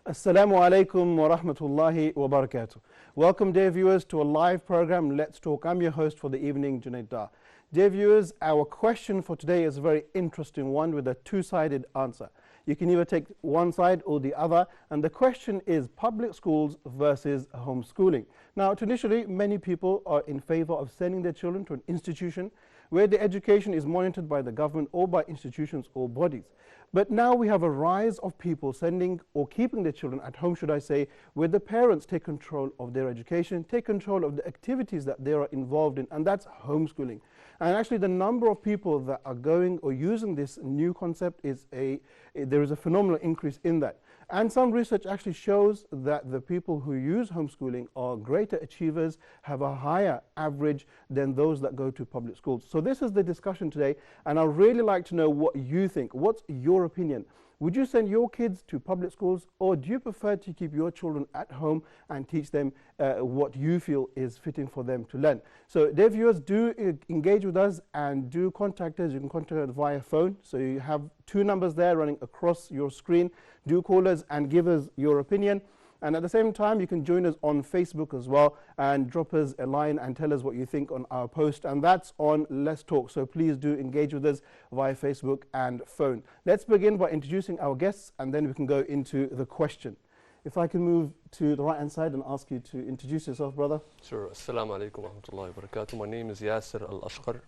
Assalamu alaikum wa rahmatullahi wa barakatuh. Welcome, dear viewers, to a live program, Let's Talk. I'm your host for the evening, Junaid Dar. Dear viewers, our question for today is a very interesting one with a two-sided answer. You can either take one side or the other, and the question is public schools versus homeschooling. Now, traditionally, many people are in favor of sending their children to an institution where the education is monitored by the government or by institutions or bodies. But now we have a rise of people sending or keeping their children at home, should I say, where the parents take control of their education, take control of the activities that they are involved in, and that's homeschooling. And actually the number of people that are going or using this new concept there is a phenomenal increase in that. And some research actually shows that the people who use homeschooling are greater achievers, have a higher average than those that go to public schools. So this is the discussion today, and I'd really like to know what you think. What's your opinion? Would you send your kids to public schools, or do you prefer to keep your children at home and teach them what you feel is fitting for them to learn? So dear viewers, do engage with us and do contact us. You can contact us via phone. So you have two numbers there running across your screen. Do call us and give us your opinion. And at the same time, you can join us on Facebook as well and drop us a line and tell us what you think on our post. And that's on Let's Talk. So please do engage with us via Facebook and phone. Let's begin by introducing our guests, and then we can go into the question. If I can move to the right-hand side and ask you to introduce yourself, brother. Sure. Assalamu alaikum wa rahmatullahi wa barakatuh. My name is Yasser Al-Ashqar.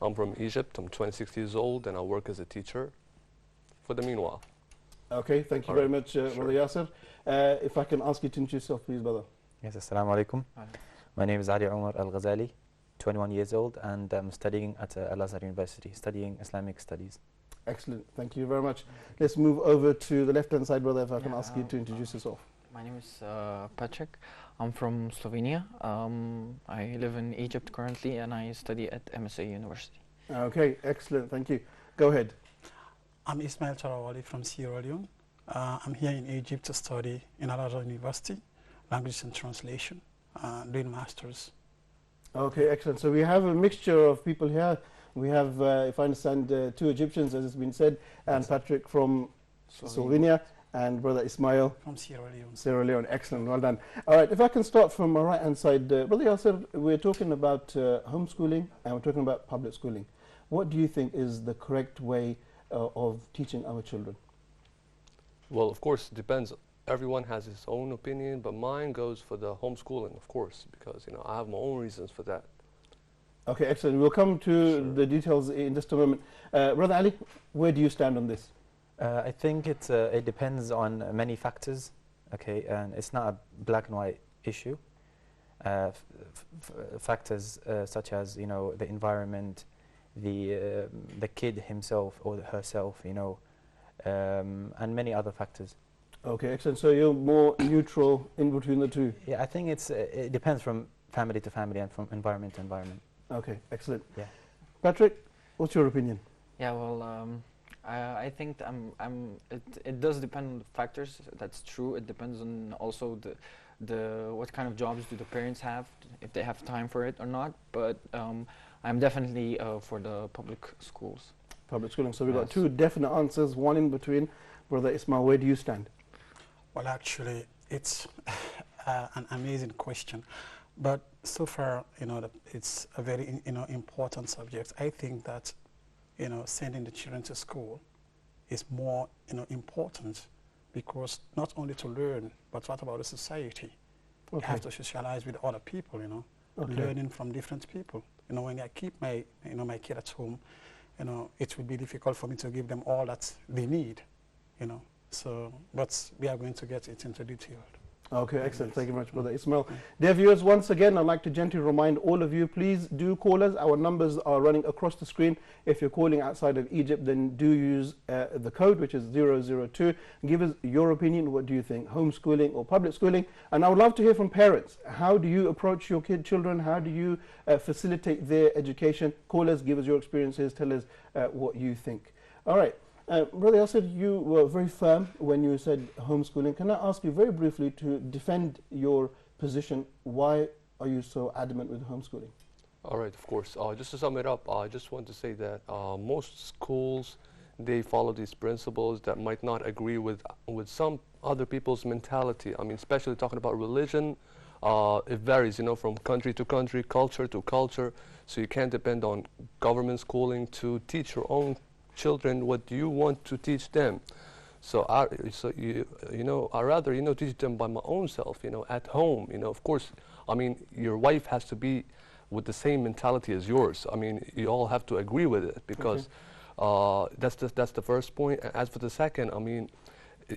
I'm from Egypt. I'm 26 years old, and I work as a teacher for the meanwhile. Okay, thank you very much, Brother Yasser. If I can ask you to introduce yourself, please, brother. Yes, assalamu alaikum. My name is Ali Umar Al-Ghazali, 21 years old, and I'm studying at Al-Azhar University, studying Islamic studies. Excellent, thank you very much. Let's move over to the left-hand side, brother, if I can ask you to introduce yourself. My name is Patrick. I'm from Slovenia. I live in Egypt currently, and I study at MSA University. Okay, excellent, thank you. Go ahead. I'm Ismail Charawali from Sierra Leone. I'm here in Egypt to study in Al-Azhar University, language and translation, doing masters. Okay, excellent. So we have a mixture of people here. We have, if I understand, two Egyptians, as has been said, and Patrick from Slovenia, and Brother Ismail from Sierra Leone. Sierra Leone, excellent, well done. All right, if I can start from my right-hand side, Brother Yasser, we're talking about homeschooling and we're talking about public schooling. What do you think is the correct way of teaching our children? Well, of course, it depends. Everyone has his own opinion, but mine goes for the homeschooling, of course, because I have my own reasons for that. Okay, excellent. We'll come to the details in just a moment. Brother Ali, where do you stand on this? I think it depends on many factors, okay, and it's not a black and white issue. Factors such as the environment, the kid himself or herself, and many other factors. Okay, excellent. So you're more neutral in between the two? Yeah, I think it depends from family to family and from environment to environment. Okay, excellent. Yeah. Patrick, what's your opinion? Yeah, well, I think it does depend on the factors. That's true. It depends on also what kind of jobs do the parents have, if they have time for it or not. But I'm definitely for the public schools. Public schooling. So we've got two definite answers, one in between. Brother Ismail, where do you stand? Well, actually, it's an amazing question. But so far, that it's a very important subject. I think that sending the children to school is more important, because not only to learn, but what about the society? Okay. You have to socialize with other people, learning from different people. When I keep my my kid at home, it will be difficult for me to give them all that they need, So, but we are going to get it into detail. Okay, excellent. Thank you very much, Brother Ismail. Dear viewers, once again, I'd like to gently remind all of you, please do call us. Our numbers are running across the screen. If you're calling outside of Egypt, then do use the code, which is 002. Give us your opinion. What do you think, homeschooling or public schooling? And I would love to hear from parents. How do you approach your children? How do you facilitate their education? Call us, give us your experiences, tell us what you think. All right. Brother Yasser, you were very firm when you said homeschooling. Can I ask you very briefly to defend your position? Why are you so adamant with homeschooling? All right, of course. Just to sum it up, I just want to say that most schools they follow these principles that might not agree with some other people's mentality. I mean, especially talking about religion, it varies, you know, from country to country, culture to culture. So you can't depend on government schooling to teach your own children what you want to teach them. So you know, I rather, you know, teach them by my own self, you know, at home. You know, of course, I mean, your wife has to be with the same mentality as yours. I mean, you all have to agree with it, because that's the first point. As for the second, I mean,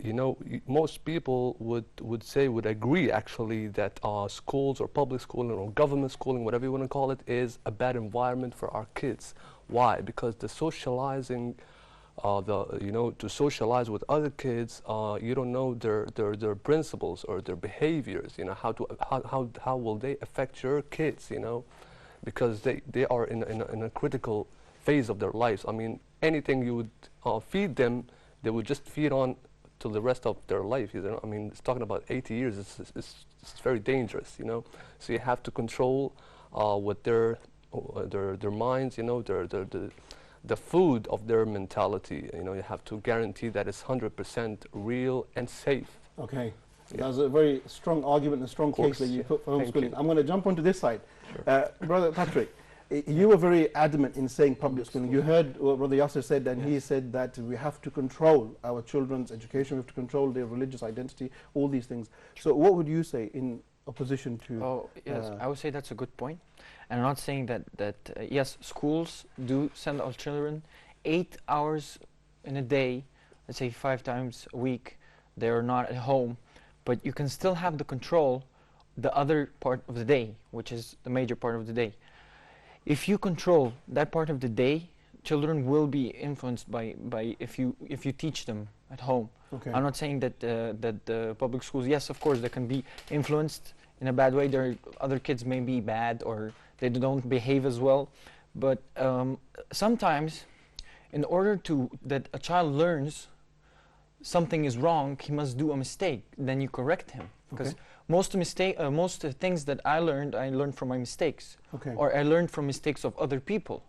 you know, most people would agree actually that schools or public schooling or government schooling, whatever you want to call it, is a bad environment for our kids. Why? Because the socializing, you know, to socialize with other kids, you don't know their principles or their behaviors. You know, how will they affect your kids? You know, because they are in a critical phase of their lives. I mean, anything you would feed them, they would just feed on till the rest of their life. You know, I mean, it's talking about 80 years. It's very dangerous. You know, so you have to control what their minds. You know, the food of their mentality. You know, you have to guarantee that it's 100% real and safe. Okay. Yeah. That's a very strong argument and strong case that you put for Thank homeschooling. you. I'm going to jump onto this side. Sure. Brother Patrick, you were very adamant in saying public schooling. You heard what Brother Yasser said, and he said that we have to control our children's education, we have to control their religious identity, all these things. So what would you say in opposition to... Oh, yes, I would say that's a good point. And I'm not saying that yes, schools do send our children 8 hours in a day, let's say 5 times a week, they're not at home, but you can still have the control the other part of the day, which is the major part of the day. If you control that part of the day, children will be influenced by if you teach them at home. Okay. I'm not saying that the public schools, yes, of course, they can be influenced in a bad way. There other kids may be bad or they don't behave as well, but sometimes, in order that a child learns something is wrong, he must do a mistake. Then you correct him, because most things that I learned from my mistakes, or I learned from mistakes of other people.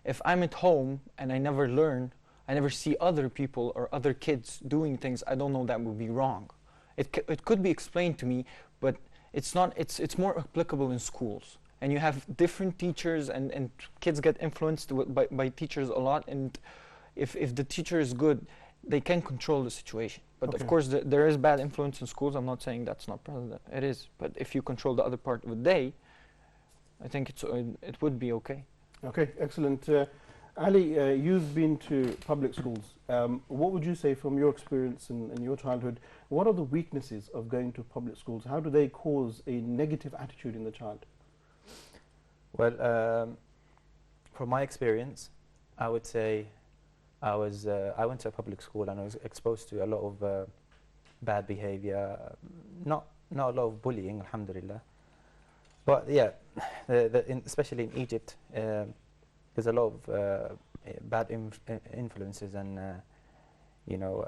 If I'm at home and I never learn, I never see other people or other kids doing things, I don't know that would be wrong. It could be explained to me, but it's not. It's more applicable in schools, and you have different teachers, and kids get influenced by teachers a lot. And if the teacher is good, they can control the situation. But of course, there is bad influence in schools. I'm not saying that's not present. It is. But if you control the other part of the day, I think it would be okay. Okay, excellent. Ali, you've been to public schools. What would you say from your experience in your childhood? What are the weaknesses of going to public schools? How do they cause a negative attitude in the child? Well, from my experience, I would say I went to a public school and I was exposed to a lot of bad behavior, not a lot of bullying, alhamdulillah. But yeah, especially in Egypt, there's a lot of bad influences, and you know,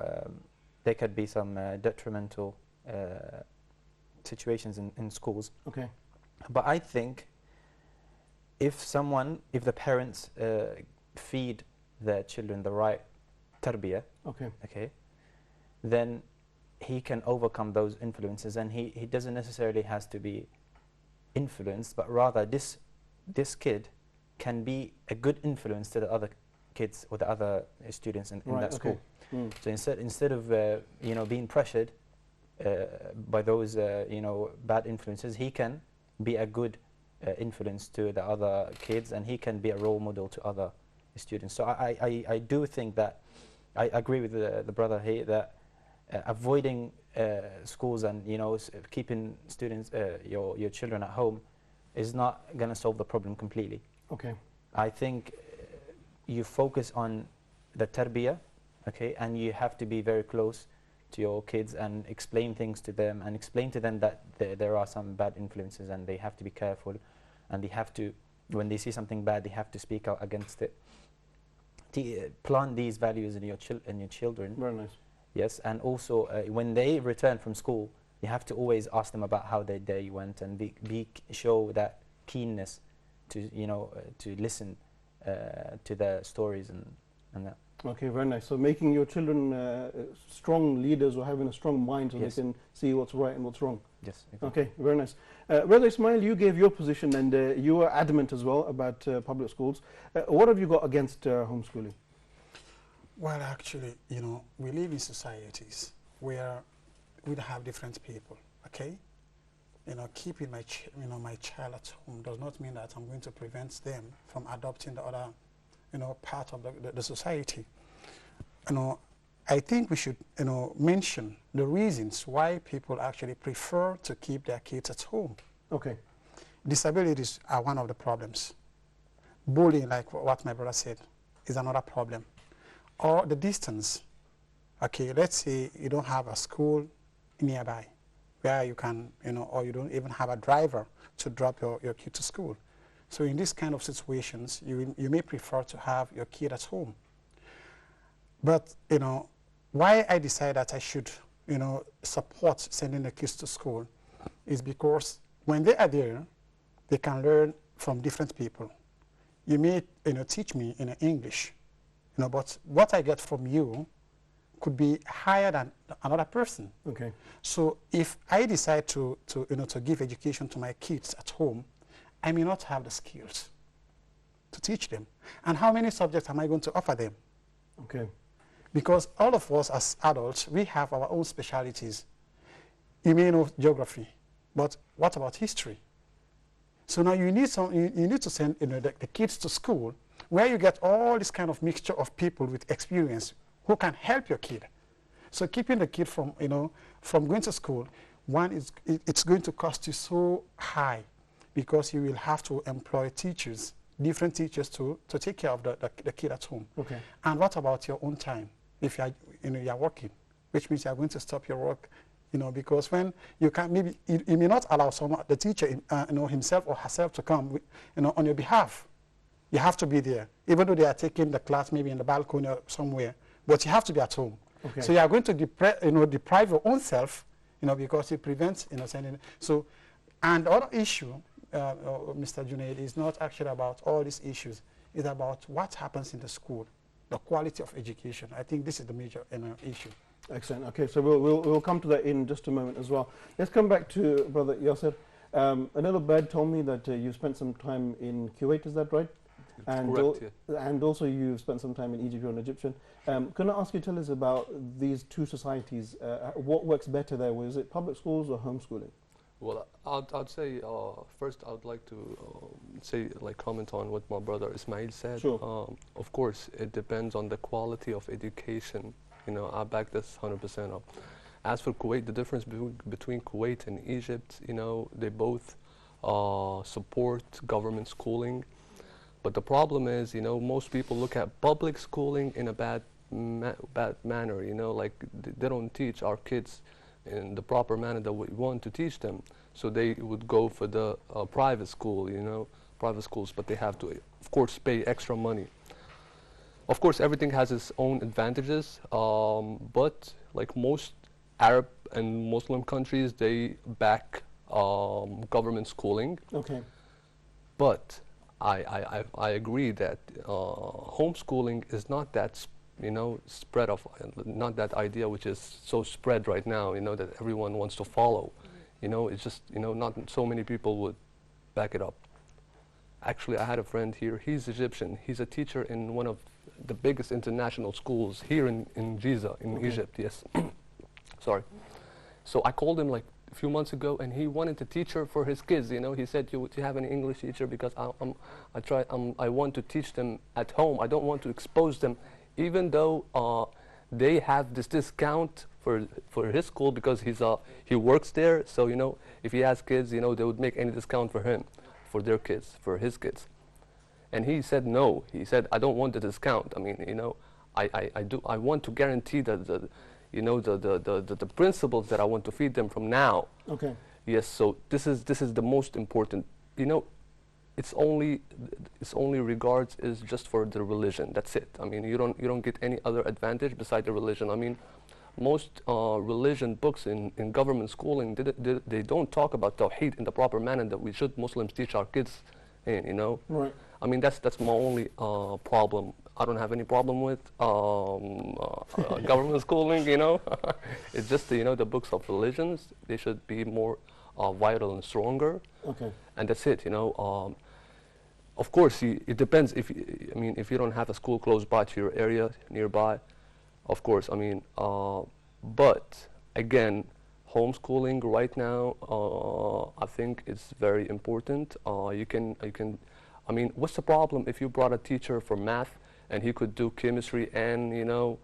there could be some detrimental situations in schools. Okay. But I think if the parents feed their children the right tarbiyah, okay, then he can overcome those influences, and he doesn't necessarily has to be influenced, but rather this kid can be a good influence to the other kids or the other students in that school. So instead of you know, being pressured by those you know, bad influences, he can be a good influence to the other kids, and he can be a role model to other students. So I do think that I agree with the brother here that avoiding schools and, you know, keeping students, your children at home is not going to solve the problem completely. Okay. I think you focus on the tarbiyah, okay, and you have to be very close to your kids and explain things to them, and explain to them that there are some bad influences and they have to be careful, and they have to, when they see something bad, they have to speak out against it. Plant these values in your children. Very nice. Yes, and also when they return from school, you have to always ask them about how their day went, and show that keenness to, you know, to listen to their stories and that. Okay, very nice. So making your children strong leaders or having a strong mind so Yes. they can see what's right and what's wrong. Yes. Exactly. Okay, very nice. Brother Ismail, you gave your position and you were adamant as well about public schools. What have you got against homeschooling? Well, actually, you know, we live in societies where we have different people, okay? You know, keeping my child at home does not mean that I'm going to prevent them from adopting the other, you know, part of the society. You know, I think we should, you know, mention the reasons why people actually prefer to keep their kids at home. Okay. Disabilities are one of the problems. Bullying, like what my brother said, is another problem. Or the distance. Okay, let's say you don't have a school nearby where you can, you know, or you don't even have a driver to drop your kid to school. So in these kind of situations, you may prefer to have your kid at home. But, you know, why I decided that I should, you know, support sending the kids to school is because when they are there, they can learn from different people. You may, you know, teach me in English, you know, but what I get from you could be higher than another person. Okay. So if I decide to give education to my kids at home, I may not have the skills to teach them. And how many subjects am I going to offer them? Okay. Because all of us as adults, we have our own specialities. You may know geography, but what about history? So now you need to send, you know, the kids to school where you get all this kind of mixture of people with experience who can help your kid. So keeping the kid from, you know, from going to school, one, it's going to cost you so high because you will have to employ teachers, different teachers to take care of the kid at home. Okay. And what about your own time? If you are, you know, you are working, which means you are going to stop your work, you know, because when you can, maybe you may not allow the teacher, you know, himself or herself to come, you know, on your behalf. You have to be there, even though they are taking the class maybe in the balcony or somewhere, but you have to be at home. Okay. So you are going to deprive your own self, you know, because it prevents, you know, sending. So, and the other issue, Mr. Junaid, is not actually about all these issues. It's about what happens in the school, the quality of education. I think this is the major, you know, issue. Excellent. Okay, so we'll come to that in just a moment as well. Let's come back to Brother Yasser. A little bird told me that you spent some time in Kuwait, is that right? And, correct, and also you've spent some time in Egypt, you're an Egyptian. Can I ask you to tell us about these two societies? What works better there? Was it public schools or homeschooling? Well, I'd say first I'd like to comment on what my brother Ismail said. Sure. Of course, it depends on the quality of education. You know, I back this 100% up. As for Kuwait, the difference between Kuwait and Egypt, you know, they both support government schooling. But the problem is, you know, most people look at public schooling in a bad manner. You know, like they don't teach our kids in the proper manner that we want to teach them. So they would go for the private school, you know, private schools, but they have to, of course, pay extra money. Of course, everything has its own advantages, but like most Arab and Muslim countries, they back government schooling. Okay. But I agree that homeschooling is not that you know, spread of, not that idea which is so spread right now, you know, that everyone wants to follow. You know, it's just, you know, not so many people would back it up. Actually, I had a friend here, he's Egyptian. He's a teacher in one of the biggest international schools here in Giza, in Egypt, yes. Sorry. So I called him like a few months ago, and he wanted a teacher for his kids, you know. He said, do you have an English teacher? Because I want to teach them at home. I don't want to expose them, even though they have this discount for his school because he works there. So, you know, if he has kids, you know, they would make any discount for him, for their kids, for his kids. And he said no. He said, I don't want the discount. I mean, you know, I want to guarantee that the principles that I want to feed them from now. Okay. Yes. So this is the most important. You know, its only regards is just for the religion. That's it. I mean, you don't get any other advantage beside the religion. I mean, most religion books in government schooling, they don't talk about Tawheed in the proper manner that we should Muslims teach our kids in, you know. Right. I mean, that's my only problem I don't have any problem with government schooling, you know. It's just, you know, the books of religions, they should be more vital and stronger. Okay. And that's it, you know. Of course, it depends if, I mean, if you don't have a school close by to your area, nearby, of course, I mean, but again, homeschooling right now, I think it's very important. You can, I mean, what's the problem if you brought a teacher for math and he could do chemistry and, you know,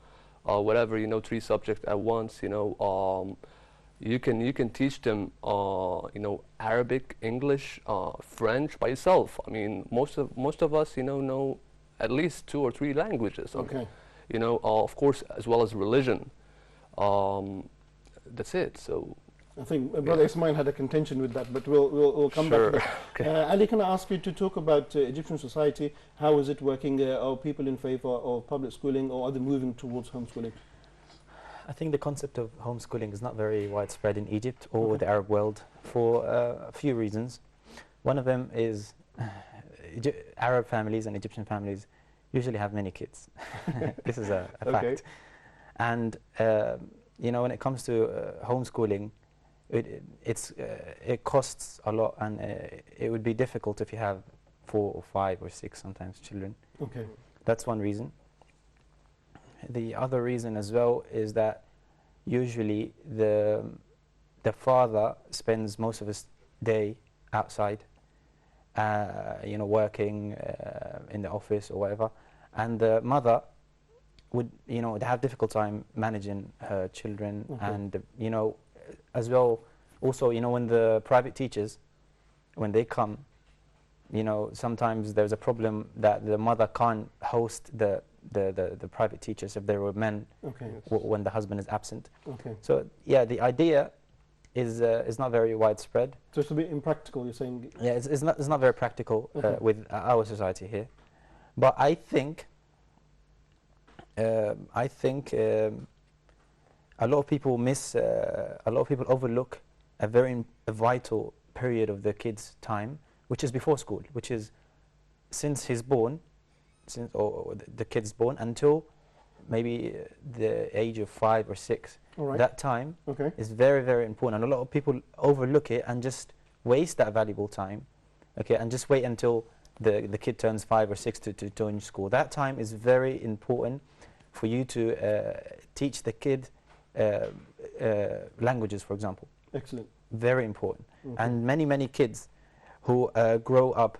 whatever, you know, 3 subjects at once, you know, you can teach them, you know, Arabic, English, French by yourself. I mean, most of us, you know at least 2 or 3 languages. Okay. You know, of course, as well as religion. That's it. So I think Brother Ismail had a contention with that, but we'll come back to that. Okay. Ali, can I ask you to talk about Egyptian society? How is it working? Are people in favor of public schooling, or are they moving towards homeschooling? I think the concept of homeschooling is not very widespread in Egypt or the Arab world for a few reasons. One of them is Arab families and Egyptian families usually have many kids. This is a fact. And you know, when it comes to homeschooling, it costs a lot, and it would be difficult if you have 4 or 5 or 6 sometimes children. Okay. That's one reason. The other reason as well is that usually the father spends most of his day outside, you know, working in the office or whatever, and the mother would, you know, have difficult time managing her children. And you know, as well, also, you know, when the private teachers, when they come, you know, sometimes there's a problem that the mother can't host the private teachers if there were men when the husband is absent. So yeah, the idea is not very widespread. So it's a bit impractical, you're saying? Yeah, it's not very practical with our society here. But I think a lot of people overlook a very vital period of the kid's time, which is before school, which is since he's born, or the kid's born until maybe the age of 5 or 6. That time is very, very important, and a lot of people overlook it and just waste that valuable time, and just wait until the kid turns 5 or 6 to join school. That time is very important for you to teach the kid languages, for example. Excellent. Very important. And many kids who grow up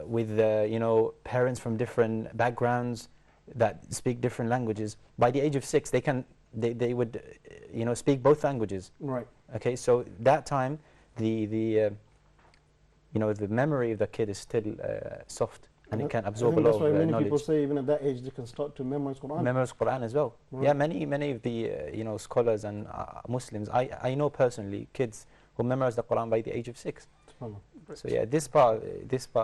with you know, parents from different backgrounds that speak different languages, by the age of 6 they would you know, speak both languages. Right. Okay, so that time you know, the memory of the kid is still soft, and it can absorb a lot of knowledge. That's why many people say even at that age they can start to memorize Quran. Memorize Quran as well. Yeah, many of the you know, scholars and Muslims, I know personally kids who memorize the Quran by the age of 6. So yeah, this part,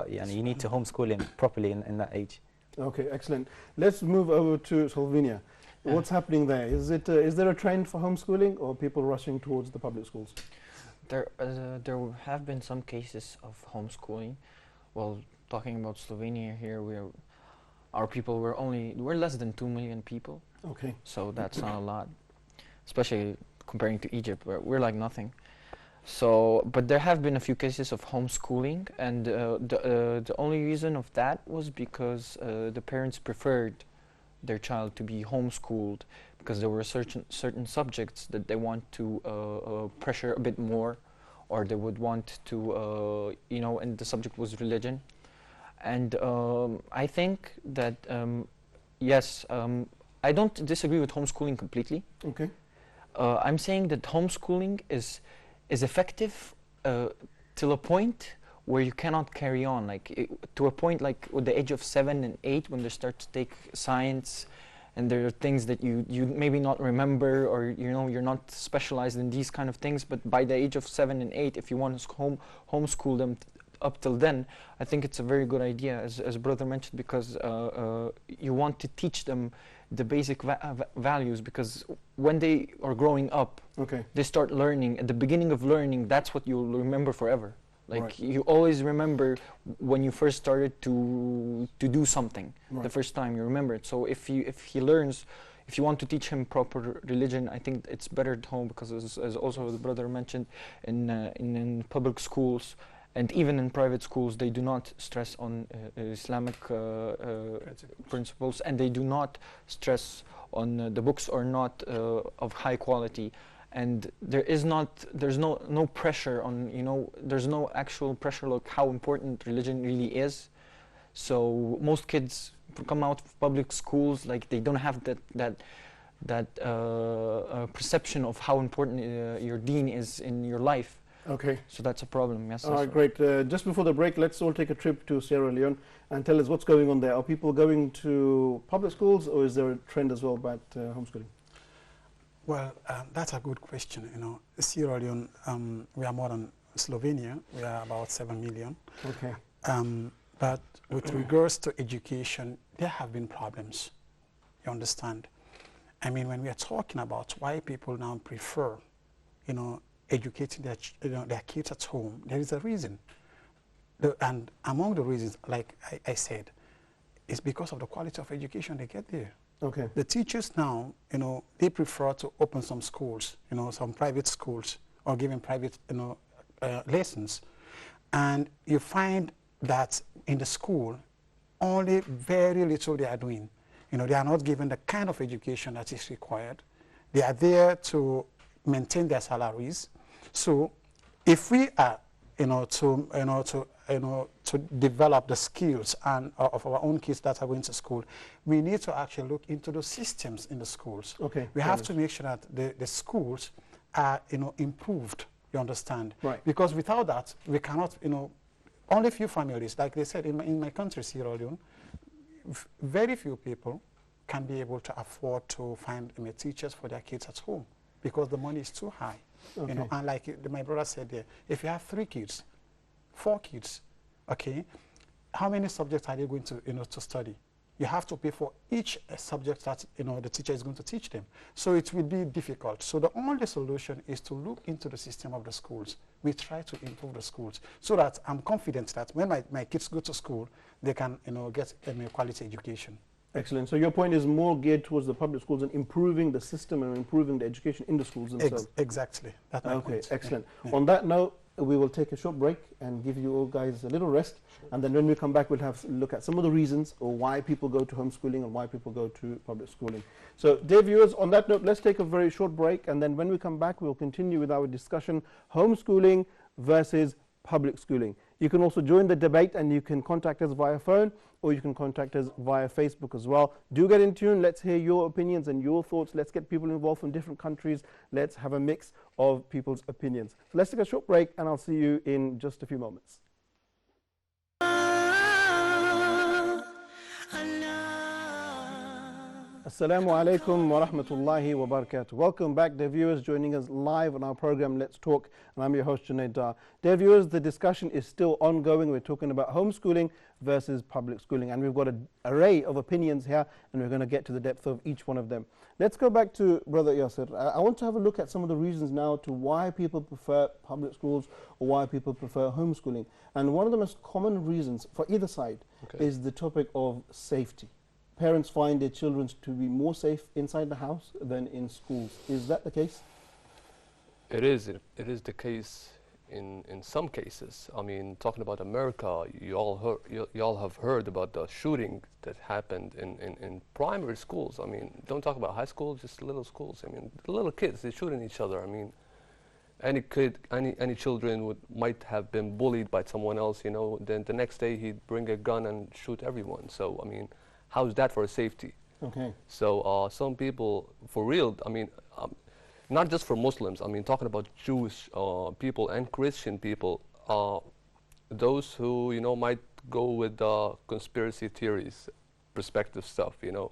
yeah, you need to homeschool him properly in that age. Okay, excellent. Let's move over to Slovenia. What's happening there? Is there a trend for homeschooling, or people rushing towards the public schools? There have been some cases of homeschooling. Well, talking about Slovenia here, we're less than 2 million people. Okay. So that's not a lot, especially comparing to Egypt, where we're like nothing. So, but there have been a few cases of homeschooling, and the only reason of that was because the parents preferred their child to be homeschooled, because there were certain subjects that they want to pressure a bit more, or they would want to, you know, and the subject was religion. And I think that, yes, I don't disagree with homeschooling completely. Okay. I'm saying that homeschooling is effective till a point where you cannot carry on, like to a point like with the age of 7 and 8, when they start to take science, and there are things that you maybe not remember, or you know, you're not specialized in these kind of things. But by the age of 7 and 8, if you want to homeschool them up till then, I think it's a very good idea, as brother mentioned, because you want to teach them the basic values, because when they are growing up, they start learning. At the beginning of learning, that's what you'll remember forever. Like Right. you always remember when you first started to do something, Right. the first time you remember it. So if he learns, if you want to teach him proper religion, I think it's better at home, because as also the brother mentioned, in public schools and even in private schools, they do not stress on Islamic principles, and they do not stress on the books are not of high quality. And there's no pressure on, you know, there's no actual pressure like how important religion really is. So most kids come out of public schools, like they don't have that perception of how important your deen is in your life. Okay. So that's a problem. Yes. All right, great. Just before the break, let's all take a trip to Sierra Leone and tell us what's going on there. Are people going to public schools, or is there a trend as well about homeschooling? Well, that's a good question. You know, Sierra Leone, we are more than Slovenia. We are about 7 million. Okay. But with regards to education, there have been problems. You understand? I mean, when we are talking about why people now prefer, you know, educating their kids at home, there is a reason. And among the reasons, like I said, is because of the quality of education they get there. Okay. The teachers now, you know, they prefer to open some schools, you know, some private schools, or giving private, you know, lessons. And you find that in the school, only very little they are doing. You know, they are not given the kind of education that is required. They are there to maintain their salaries. So if we are, to develop the skills and of our own kids that are going to school, we need to actually look into the systems in the schools. Okay. We have to make sure that the schools are, you know, improved. You understand? Right. Because without that, we cannot, you know, only few families, like they said in my country, Sierra Leone, very few people can be able to afford to find teachers for their kids at home, because the money is too high. Okay. You know, and like my brother said there, if you have 3 kids, 4 kids, okay, how many subjects are they going to, you know, to study? You have to pay for each subject that, you know, the teacher is going to teach them. So it will be difficult. So the only solution is to look into the system of the schools. We try to improve the schools so that I'm confident that when my kids go to school, they can, you know, get a quality education. Excellent. So your point is more geared towards the public schools and improving the system and improving the education in the schools themselves. Exactly. That's my Okay, point. excellent. Yeah. On that note, we will take a short break and give you all guys a little rest. And then when we come back, we'll have a look at some of the reasons or why people go to homeschooling and why people go to public schooling. So, dear viewers, on that note, let's take a very short break. And then when we come back, we'll continue with our discussion, homeschooling versus public schooling. You can also join the debate, and you can contact us via phone, or you can contact us via Facebook as well. Do get in tune. Let's hear your opinions and your thoughts. Let's get people involved from different countries. Let's have a mix of people's opinions. So let's take a short break, and I'll see you in just a few moments. Assalamu alaikum wa rahmatullahi wa barakatuh. Welcome back, dear viewers, joining us live on our program Let's Talk, and I'm your host Junaid Dar. Dear viewers, the discussion is still ongoing. We're talking about homeschooling versus public schooling, and we've got an array of opinions here, and we're going to get to the depth of each one of them. Let's go back to Brother Yasir. I want to have a look at some of the reasons now to why people prefer public schools or why people prefer homeschooling. And one of the most common reasons for either side is the topic of safety. Parents find their children to be more safe inside the house than in schools. Is that the case? It is the case in some cases. I mean, talking about America, you all have heard about the shooting that happened in primary schools. I mean, don't talk about high school, just little schools. I mean, the little kids, they're shooting each other. I mean, any kid, any children might have been bullied by someone else, you know, then the next day he'd bring a gun and shoot everyone. So, I mean, how's that for safety? Okay. So some people, for real, I mean, not just for Muslims, I mean, talking about Jewish people and Christian people, those who, you know, might go with conspiracy theories, perspective stuff, you know,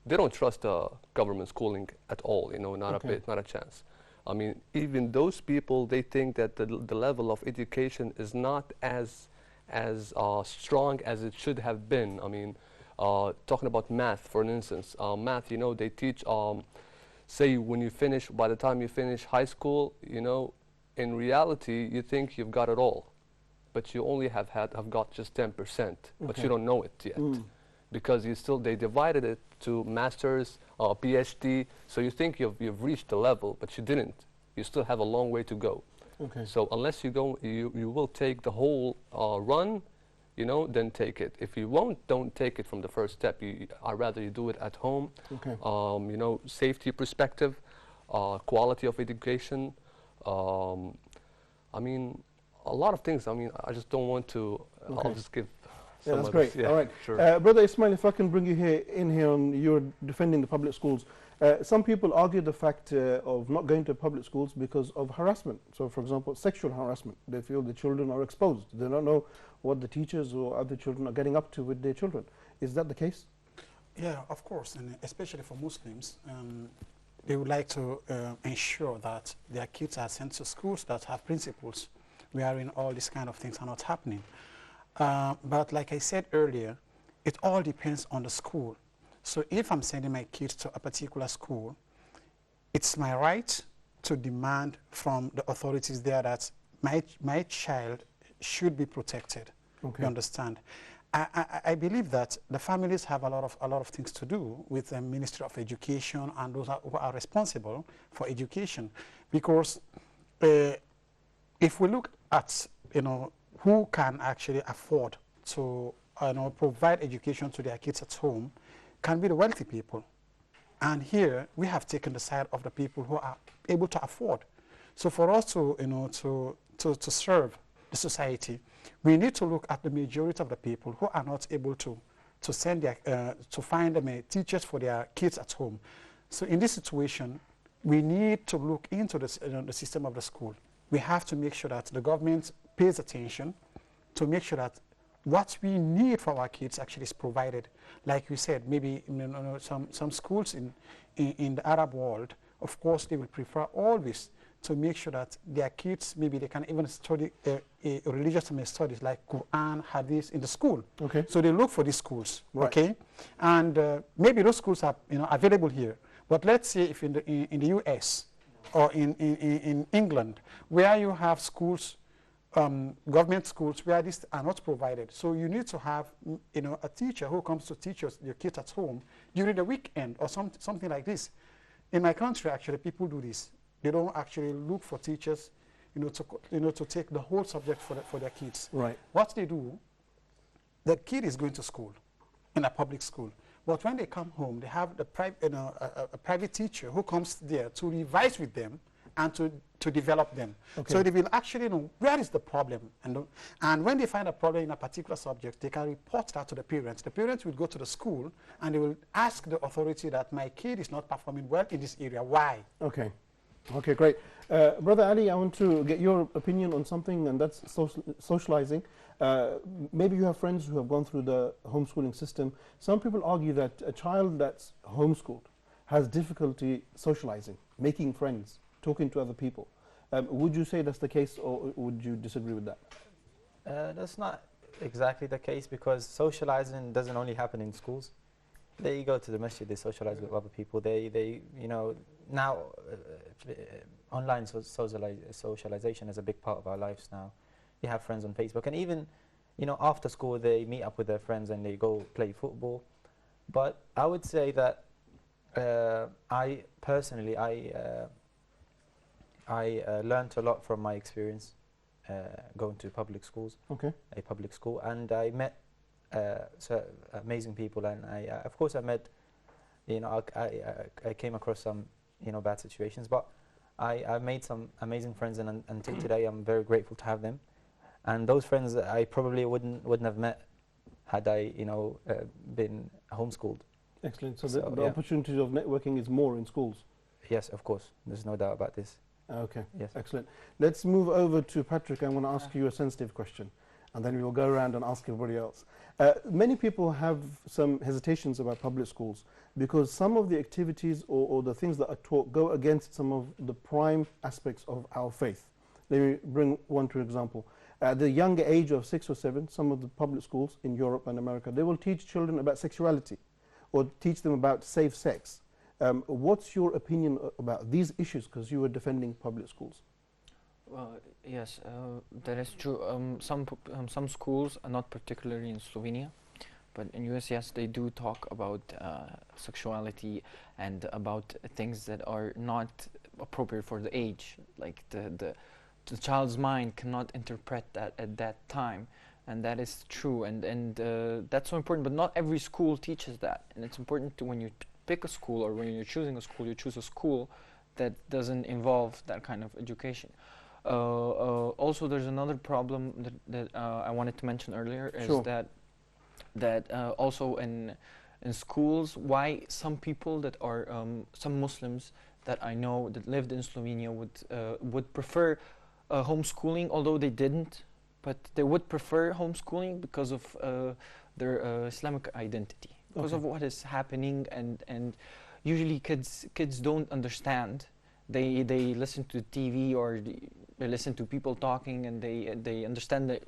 they don't trust government schooling at all, you know, not a bit, not a chance. I mean, even those people, they think that the level of education is not as strong as it should have been. I mean, talking about math, for instance, math, you know, they teach, say when you finish, by the time you finish high school, you know, in reality, you think you've got it all. but you only have got just 10%, but you don't know it yet. Because they divided it to masters, PhD, so you think you've reached the level, but you didn't. You still have a long way to go. Okay. So unless you will take the whole run, then take it. If you won't, don't take it from the first step. I'd rather you do it at home. Okay. Safety perspective, quality of education. I mean, a lot of things. I mean, I just don't want to. Okay. I'll just give. Yeah, that's great. Yeah, all right. Sure. Brother Ismail, if I can bring you in here on you're defending the public schools. Some people argue the fact of not going to public schools because of harassment. So, for example, sexual harassment. They feel the children are exposed. They don't know what the teachers or other children are getting up to with their children. Is that the case? Yeah, of course, and especially for Muslims, they would like to ensure that their kids are sent to schools that have principals wherein all these kind of things are not happening. But like I said earlier, it all depends on the school. So if I'm sending my kids to a particular school, it's my right to demand from the authorities there that my child should be protected. Okay. You understand? I believe that the families have a lot of things to do with the Ministry of Education and those who are responsible for education, because if we look at who can actually afford to provide education to their kids at home, can be the wealthy people. And here we have taken the side of the people who are able to afford. So for us to serve the society, we need to look at the majority of the people who are not able to send their to find them teachers for their kids at home. So in this situation, we need to look into the system of the school. We have to make sure that the government pays attention to make sure that what we need for our kids actually is provided. Like we said, maybe some schools in the Arab world, of course, they will prefer always to make sure that their kids, maybe they can even study religious studies like Quran, Hadith in the school. Okay. So they look for these schools, right. Okay? And maybe those schools are available here. But let's say if in the US or in England, where you have schools, government schools where these are not provided. So you need to have a teacher who comes to teach your kids at home during the weekend or something like this. In my country, actually, people do this. They don't actually look for teachers, to take the whole subject for their kids. Right. What they do, the kid is going to school, in a public school. But when they come home, they have a private teacher who comes there to revise with them and to develop them. Okay. So they will actually know where is the problem. And when they find a problem in a particular subject, they can report that to the parents. The parents will go to the school and they will ask the authority that my kid is not performing well in this area. Why? Okay. Okay, great. Brother Ali, I want to get your opinion on something, and that's socializing. Maybe you have friends who have gone through the homeschooling system. Some people argue that a child that's homeschooled has difficulty socializing, making friends, talking to other people. Would you say that's the case, or would you disagree with that? That's not exactly the case, because socializing doesn't only happen in schools. They go to the masjid, they socialize with other people. They now online socialization is a big part of our lives now. You have friends on Facebook, and even after school they meet up with their friends and they go play football. But I would say that I personally learned a lot from my experience going to public schools. Okay. A public school, and I met amazing people, and of course I met, I came across some bad situations, but I made some amazing friends, and until today I'm very grateful to have them. And those friends I probably wouldn't have met had I been homeschooled. Excellent. So the opportunities of networking is more in schools. Yes, of course. There's no doubt about this. Okay. Yes. Excellent. Let's move over to Patrick. I want to ask you a sensitive question, and then we will go around and ask everybody else. Many people have some hesitations about public schools because some of the activities or the things that are taught go against some of the prime aspects of our faith. Let me bring one to example. At the younger age of 6 or 7, some of the public schools in Europe and America, they will teach children about sexuality or teach them about safe sex. What's your opinion about these issues, because you were defending public schools? Yes, that is true. Some schools, not particularly in Slovenia, but in US, yes, they do talk about sexuality and about things that are not appropriate for the age. Like the child's mind cannot interpret that at that time, and that is true. And that's so important. But not every school teaches that, and it's important to, when you pick a school or when you're choosing a school, you choose a school that doesn't involve that kind of education. Also, there's another problem that I wanted to mention earlier, is sure. that also in schools, why some people that are some Muslims that I know that lived in Slovenia would prefer homeschooling, although they didn't, but they would prefer homeschooling because of their Islamic identity, because of what is happening, and usually kids don't understand. They listen to TV or they listen to people talking, and they understand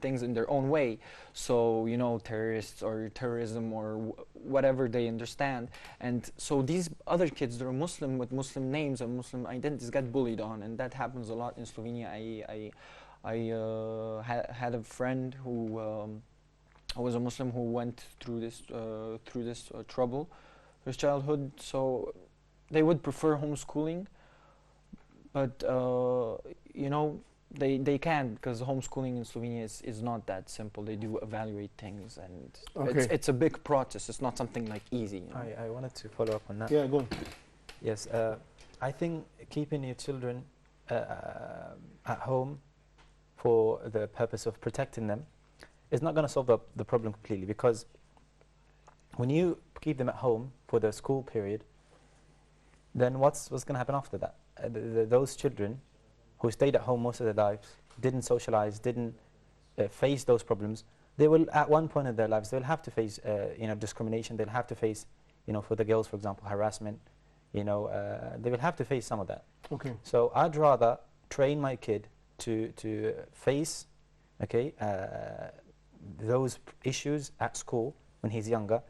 things in their own way. So, you know, terrorists or terrorism or whatever they understand. And so these other kids that are Muslim with Muslim names and Muslim identities get bullied on, and that happens a lot in Slovenia. I had a friend who was a Muslim who went through this trouble, his childhood. So they would prefer homeschooling, but you know, they can, because homeschooling in Slovenia is not that simple. They do evaluate things, and it's a big process. It's not something like easy. You know? I wanted to follow up on that. Yeah, go on. Yes, I think keeping your children at home for the purpose of protecting them is not going to solve the problem completely, because when you keep them at home for the school period, then what's going to happen after that? Those children who stayed at home most of their lives, didn't socialize, didn't face those problems, they will, at one point in their lives, they'll have to face you know, discrimination. They'll have to face, you know, for the girls, for example, harassment. You know, they will have to face some of that. Okay. So I'd rather train my kid to face, those issues at school when he's younger,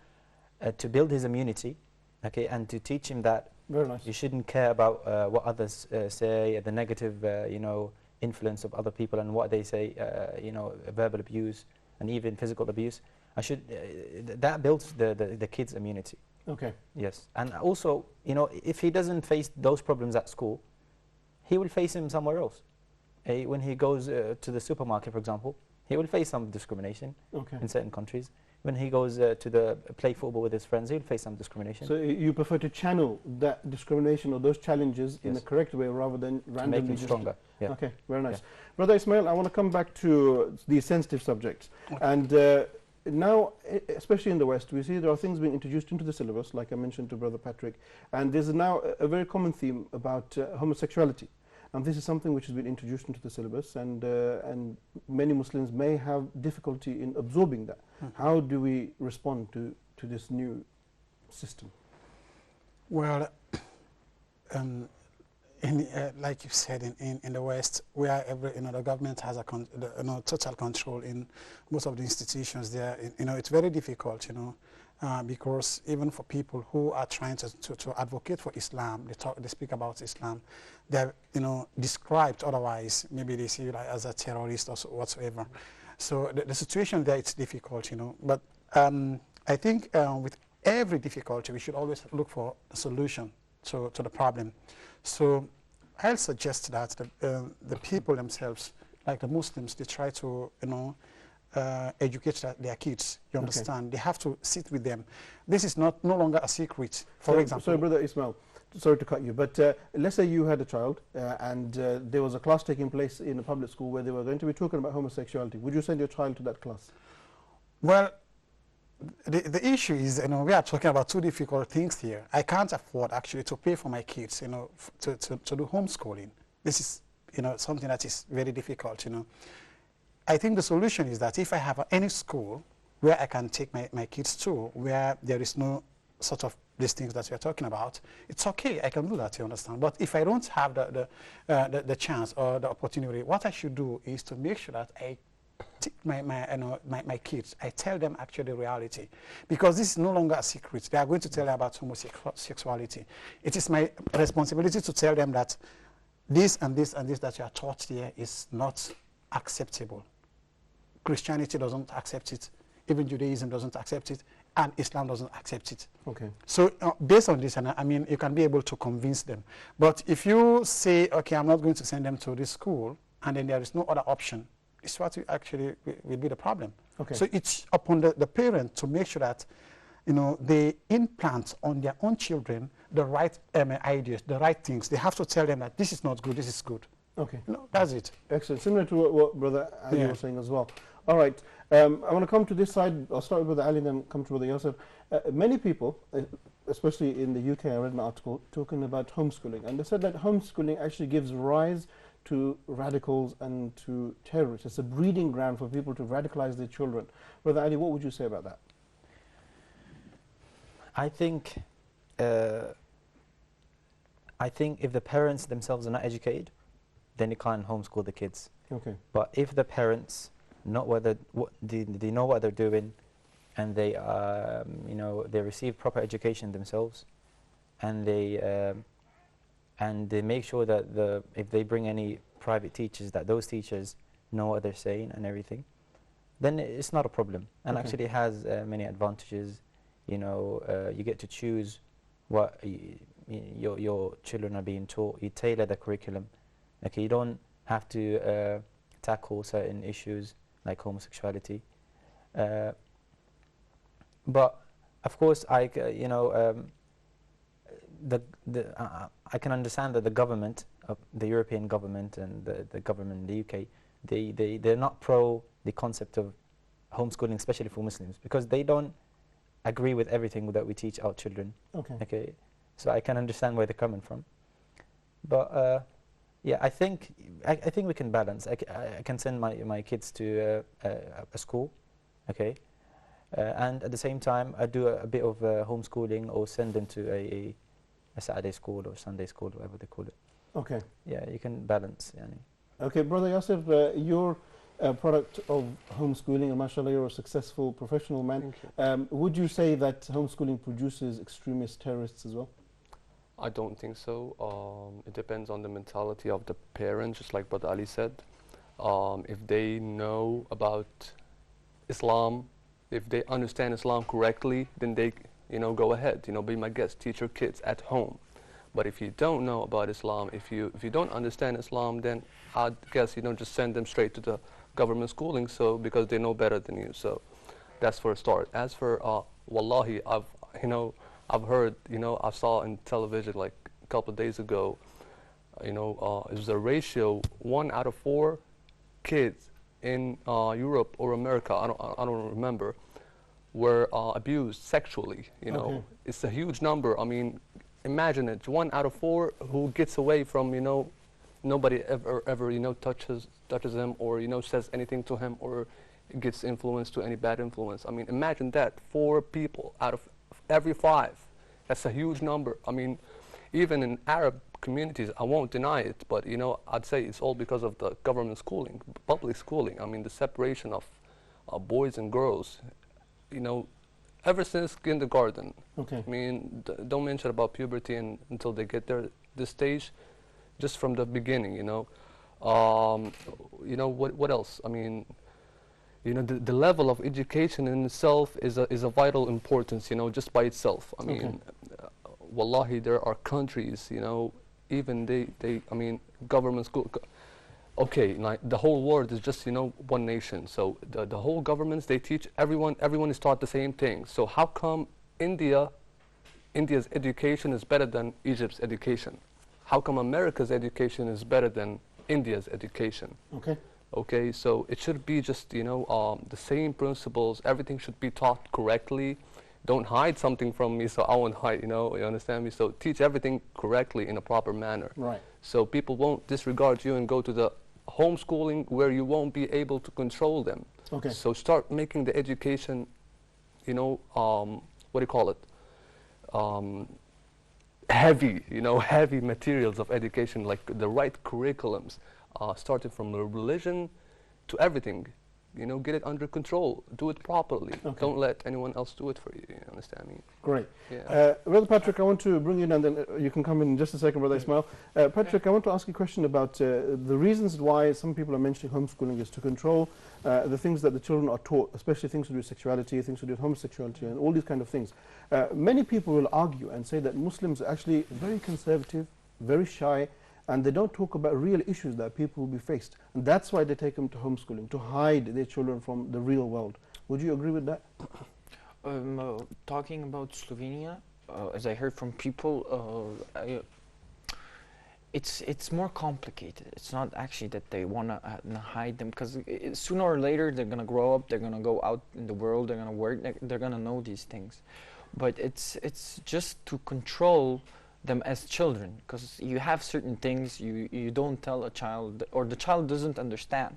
to build his immunity, and to teach him that very nice. You shouldn't care about what others say, the negative, you know, influence of other people and what they say, you know, verbal abuse and even physical abuse. That builds the kid's immunity. Okay. Yes, and also, you know, if he doesn't face those problems at school, he will face them somewhere else. When he goes to the supermarket, for example, he will face some discrimination in certain countries. When he goes to play football with his friends, he'll face some discrimination. So you prefer to channel that discrimination or those challenges in the correct way rather than randomly make him stronger. Yeah. Okay, very nice. Yeah. Brother Ismail, I want to come back to these sensitive subjects. And now, especially in the West, we see there are things being introduced into the syllabus, like I mentioned to Brother Patrick, and there's now a very common theme about homosexuality. And this is something which has been introduced into the syllabus, and many Muslims may have difficulty in absorbing that. How do we respond to this new system? Well, like you said, in the West, where the government has total control in most of the institutions there, it's very difficult, because even for people who are trying to advocate for Islam, they speak about Islam, they're described otherwise. Maybe they see you like as a terrorist or whatsoever. So the situation there, it's difficult, But I think with every difficulty, we should always look for a solution to the problem. So I'll suggest that the people themselves, like the Muslims, they try to educate their kids. You understand? They have to sit with them. This is no longer a secret. For example, sorry, Brother Ismail, sorry to cut you, but let's say you had a child and there was a class taking place in a public school where they were going to be talking about homosexuality. Would you send your child to that class? Well, the issue is, we are talking about two difficult things here. I can't afford actually to pay for my kids, to do homeschooling. This is, something that is very difficult, I think the solution is that if I have any school where I can take my kids to, where there is no sort of these things that we are talking about, it's okay, I can do that, you understand. But if I don't have the chance or the opportunity, what I should do is to make sure that I take my kids, I tell them actually the reality. Because this is no longer a secret. They are going to tell them about homosexuality. It is my responsibility to tell them that this and this and this that you are taught here is not acceptable. Christianity doesn't accept it, even Judaism doesn't accept it, and Islam doesn't accept it. Okay. So based on this, and I mean, you can be able to convince them. But if you say, okay, I'm not going to send them to this school, and then there is no other option, it's what actually will be the problem. Okay. So it's upon the parent to make sure that, you know, they implant on their own children the right ideas, the right things. They have to tell them that this is not good, this is good. Okay. You know, that's it. Excellent. Similar to what Brother Ali was saying as well. All right. I want to come to this side. I'll start with Brother Ali, then come to Brother Yosef. Many people, especially in the UK, I read an article talking about homeschooling, and they said that homeschooling actually gives rise to radicals and to terrorists. It's a breeding ground for people to radicalize their children. Brother Ali, what would you say about that? I think if the parents themselves are not educated, then you can't homeschool the kids. Okay. But if the parents they know what they're doing, and they you know, they receive proper education themselves, and they make sure that if they bring any private teachers, that those teachers know what they're saying and everything, then it's not a problem, and actually has many advantages. You know, you get to choose what your children are being taught. You tailor the curriculum. Okay, you don't have to tackle certain issues like homosexuality. But of course, I can understand that the government, the European government and the government in the UK, they're not pro the concept of homeschooling, especially for Muslims, because they don't agree with everything that we teach our children. Okay. So I can understand where they're coming from. But yeah, I think we can balance. I can send my kids to a school, okay, and at the same time I do a bit of homeschooling, or send them to a Saturday school or Sunday school, whatever they call it. Okay. Yeah, you can balance. Okay, Brother Yosef, you're a product of homeschooling, and mashallah, you're a successful professional man. Would you say that homeschooling produces extremist terrorists as well? I don't think so. It depends on the mentality of the parent, just like Brother Ali said. If they know about Islam, if they understand Islam correctly, then they, go ahead, be my guest, teach your kids at home. But if you don't know about Islam, if you don't understand Islam, then I'd guess, just send them straight to the government schooling, so because they know better than you. So that's for a start. As for wallahi, I've heard, I saw in television like a couple of days ago, it was a ratio 1 out of 4 kids in Europe or America, I don't remember, were abused sexually. It's a huge number. I mean, imagine it, 1 out of 4 who gets away from, nobody ever touches him, or says anything to him, or gets influenced to any bad influence. I mean, imagine that, 4 people out of every 5. That's a huge number. I mean, even in Arab communities, I won't deny it, but I'd say it's all because of the government schooling, public schooling. I mean, the separation of boys and girls, ever since kindergarten. Okay. I mean, don't mention about puberty until they get this stage, just from the beginning. What else? I mean, the level of education in itself is a vital importance, just by itself. I mean, wallahi, there are countries, even I mean, government school. Okay, like the whole world is just, one nation. So the whole governments, they teach everyone is taught the same thing. So how come India's education is better than Egypt's education? How come America's education is better than India's education? Okay, so it should be just, the same principles. Everything should be taught correctly. Don't hide something from me, so I won't hide, you understand me? So teach everything correctly in a proper manner. Right. So people won't disregard you and go to the homeschooling where you won't be able to control them. Okay. So start making the education, what do you call it? Heavy, heavy materials of education, like the right curriculums, starting from the religion to everything, you know, get it under control. Do it properly. Okay. Don't let anyone else do it for you. You understand me? Great. Yeah. Brother Patrick, I want to bring you in, and then you can come in just a second, Brother Ismail. Patrick, I want to ask you a question about the reasons why some people are mentioning homeschooling is to control the things that the children are taught, especially things to do with sexuality, things to do with homosexuality, and all these kind of things. Many people will argue and say that Muslims are actually very conservative, very shy, and they don't talk about real issues that people will be faced. And that's why they take them to homeschooling, to hide their children from the real world. Would you agree with that? Talking about Slovenia, as I heard from people, it's more complicated. It's not actually that they want to hide them, because sooner or later they're going to grow up, they're going to go out in the world, they're going to work, they're going to know these things. But it's just to control them as children, because you have certain things you don't tell a child, or the child doesn't understand.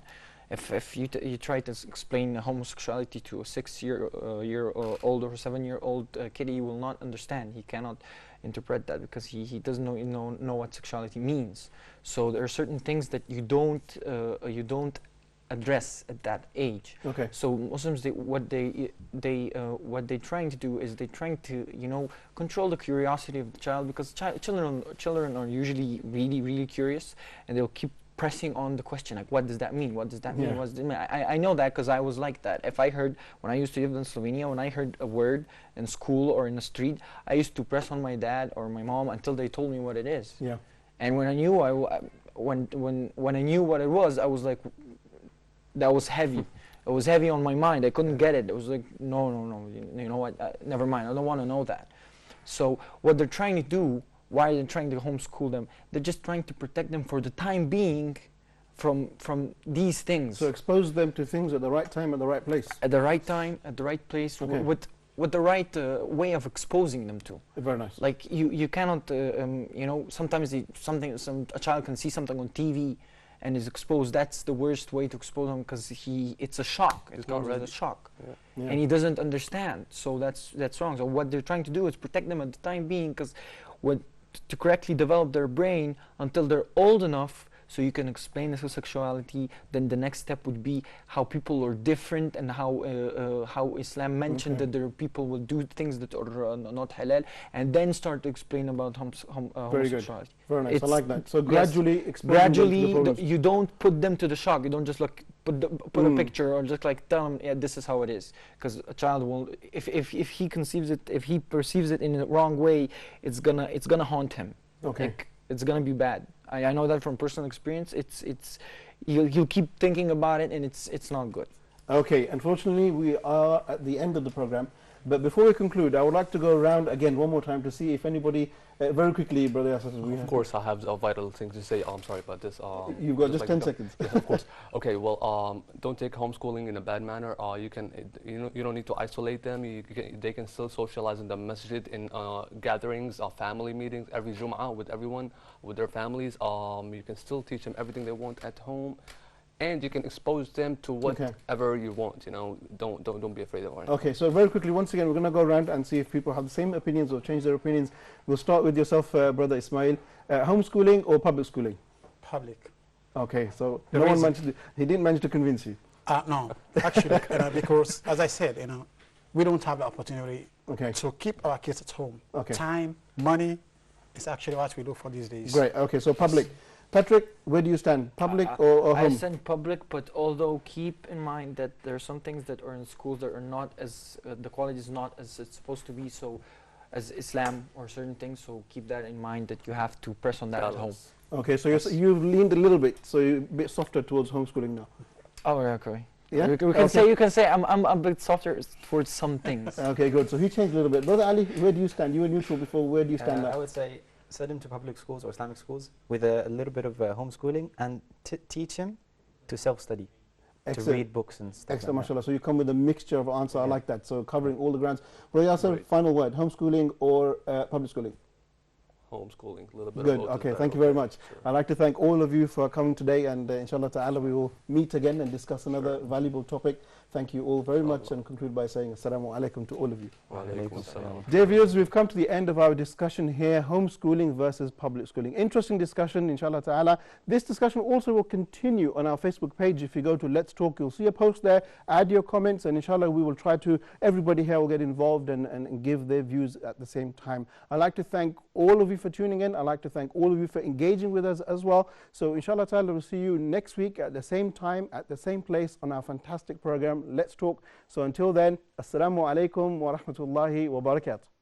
If you try to explain homosexuality to a 6-year-old or 7-year-old kid, he will not understand. He cannot interpret that, because he doesn't know what sexuality means. So there are certain things that you don't address at that age. Okay. So Muslims, what they're trying to do is they're trying to control the curiosity of the child, because children are usually really curious, and they'll keep pressing on the question, like, what does that mean? What does that mean? What does it mean? I know that because I was like that. If I heard, when I used to live in Slovenia, when I heard a word in school or in the street, I used to press on my dad or my mom until they told me what it is. Yeah. And when I knew when I knew what it was, I was like, that was heavy. It was heavy on my mind. I couldn't get it. It was like, no. You know what? Never mind. I don't want to know that. So what they're trying to do, why they're trying to homeschool them, they're just trying to protect them for the time being from these things. So expose them to things at the right time, at the right place. At the right time, at the right place, Okay. with the right way of exposing them to. Very nice. Like you cannot, sometimes a child can see something on TV and is exposed. That's the worst way to expose him, because it's a shock. It comes as a shock. Yeah. And he doesn't understand. So that's wrong. So what they're trying to do is protect them at the time being, because to correctly develop their brain until they're old enough so you can explain the sexuality. Then the next step would be how people are different, and how Islam mentioned that there are people will do things that are not halal, and then start to explain about homosexuality. Very nice. It's I like that. So gradually expose gradually them to the you don't put them to the shock. You don't just like put a picture, or just like tell them, yeah, this is how it is, because a child will, if he conceives it, if he perceives it in the wrong way, it's gonna haunt him. Okay. Like, it's gonna be bad. I know that from personal experience. You'll keep thinking about it, and it's not good. Okay, unfortunately we are at the end of the program, but before we conclude, I would like to go around again one more time to see if anybody, very quickly, Brother Yasser. Of course, I have a vital thing to say. I'm sorry about this. You've got just like 10 seconds. Yes, of course. Okay, well, don't take homeschooling in a bad manner. You don't need to isolate them. They can still socialize in the masjid, in gatherings, family meetings, every Jum'ah with everyone, with their families. You can still teach them everything they want at home. And you can expose them to whatever you want. Don't be afraid of it. Okay, so very quickly, once again, we're going to go around and see if people have the same opinions or change their opinions. We'll start with yourself, Brother Ismail. Homeschooling or public schooling? Public. Okay, so he didn't manage to convince you. No, actually, because as I said, we don't have the opportunity to keep our kids at home. Okay. Time, money, is actually what we do for these days. Great. Okay, so public. Patrick, where do you stand? Public or home? I stand public, but although keep in mind that there are some things that are in schools that are not as, the quality is not as it's supposed to be, so as Islam or certain things, so keep that in mind that you have to press on that at home. Okay, so you've leaned a little bit, so you're a bit softer towards homeschooling now. Oh, okay. Yeah? You can say I'm a bit softer towards some things. Okay, good. So he changed a little bit. Brother Ali, where do you stand? You were neutral before. Where do you stand now? I would say send him to public schools or Islamic schools with a little bit of homeschooling, and teach him to self-study, to read books and stuff. Excellent, mashallah. So you come with a mixture of answer. I like that. So covering all the grounds. Brother Yasser, final word: homeschooling or public schooling? homeschooling, a little bit Good. of both. Okay, thank you very much. Sure. I'd like to thank all of you for coming today, and inshallah ta'ala we will meet again and discuss another valuable topic. Thank you all very much, and conclude by saying assalamu alaikum to all of you. Wa alaikum assalam. Dear viewers, we've come to the end of our discussion here, homeschooling versus public schooling. Interesting discussion, inshallah ta'ala. This discussion also will continue on our Facebook page. If you go to Let's Talk, you'll see a post there. Add your comments, and inshallah we will try to, everybody here will get involved and give their views at the same time. I'd like to thank all of you for tuning in. I'd like to thank all of you for engaging with us as well. So inshallah ta'ala, we'll see you next week at the same time, at the same place on our fantastic program, Let's Talk. So until then, assalamu alaikum wa rahmatullahi wa barakatuh.